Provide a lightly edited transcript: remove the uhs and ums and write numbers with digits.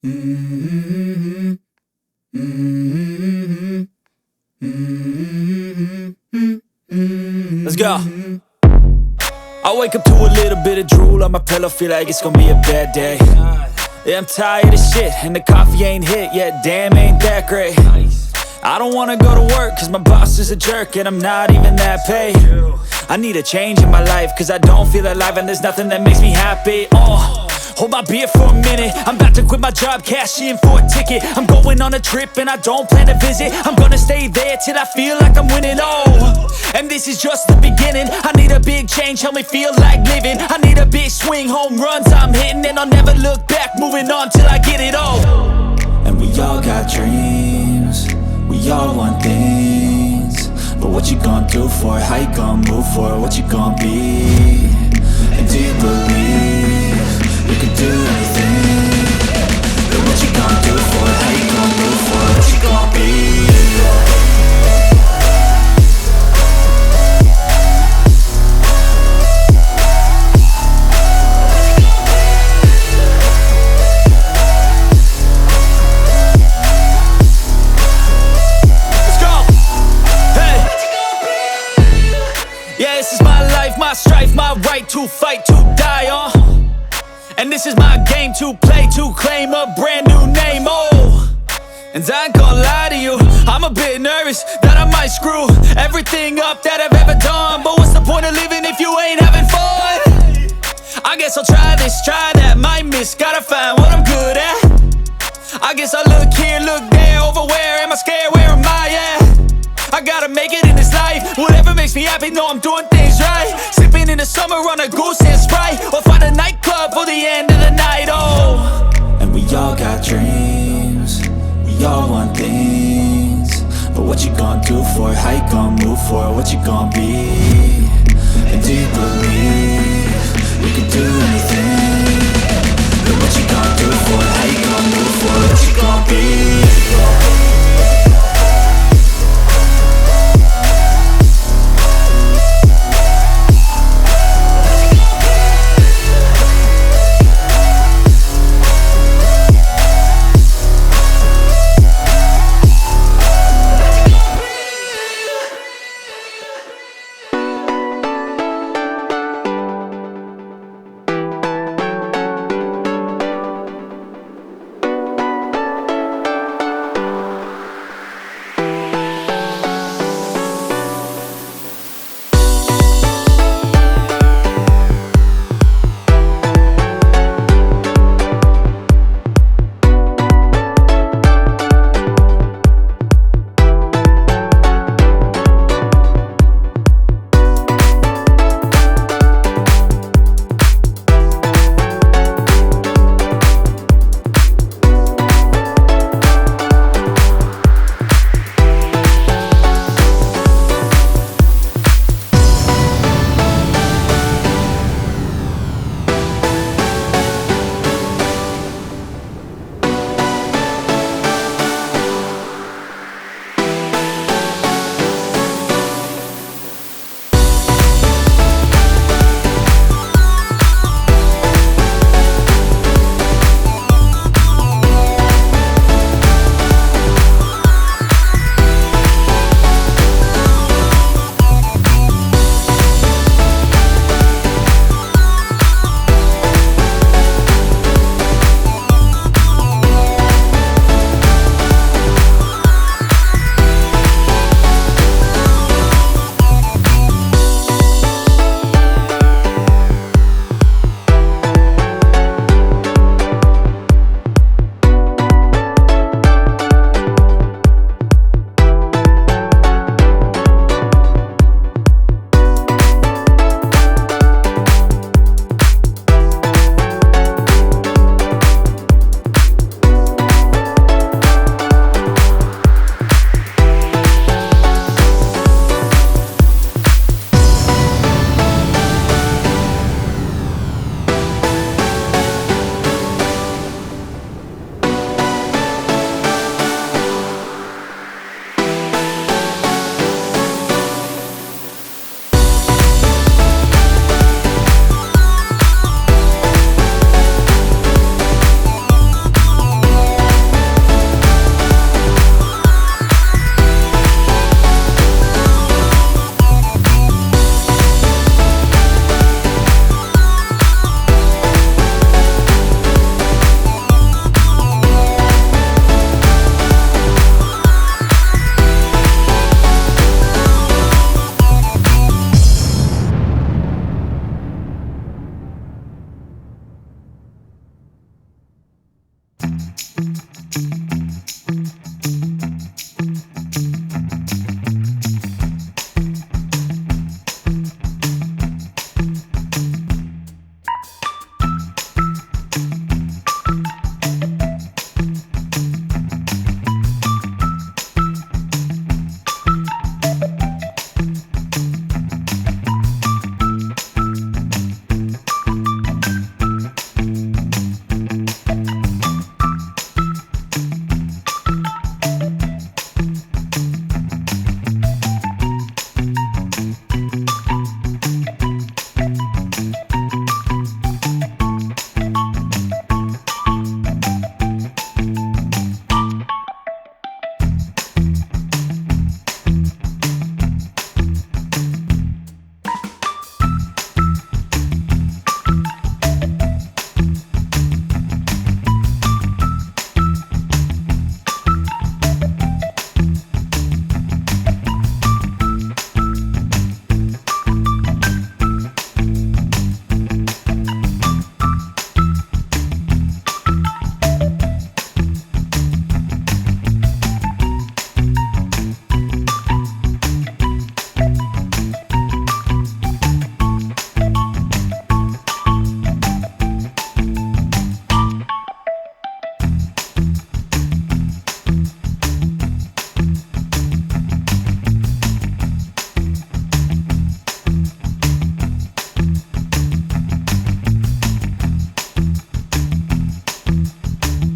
Mm-hmm. Mm-hmm. Mm-hmm. Let's go. I wake up to a little bit of drool on my pillow, feel like it's gonna be a bad day. Yeah, I'm tired of shit, and the coffee ain't hit yet, damn, ain't that great. I don't wanna go to work, cause my boss is a jerk, and I'm not even that paid. I need a change in my life, cause I don't feel alive, and there's nothing that makes me happy. Hold my beer for a minute, I'm about to quit my job, cash in for a ticket. I'm going on a trip and I don't plan to visit. I'm gonna stay there till I feel like I'm winning, and this is just the beginning. I need a big change, help me feel like living. I need a big swing, home runs I'm hitting, and I'll never look back, moving on till I get it all. And we all got dreams, we all want things, but what you gonna do for it? How you gonna move for it? What you gonna be? And do you believe you can do anything? But what you gonna do for it? How you gonna move for it? What you gonna be? Yeah, this is my life, my strife, my right to fight, to die on. And this is my game to play, to claim a brand new name, And I ain't gonna lie to you, I'm a bit nervous that I might screw everything up that I've ever done. But what's the point of living if you ain't having fun? I guess I'll try this, try that, might miss, gotta find what I'm good at. I guess I look here, look there, over where am I scared, where am I at? I gotta make it in this life, whatever makes me happy, know I'm doing things right. Sipping in the summer on a goose and Sprite, or find a nightclub for the end of the night, And we all got dreams, we all want things, but what you gonna do for it? How you gonna move for it? What you gonna be? And do you believe you can do anything? But what you gonna do?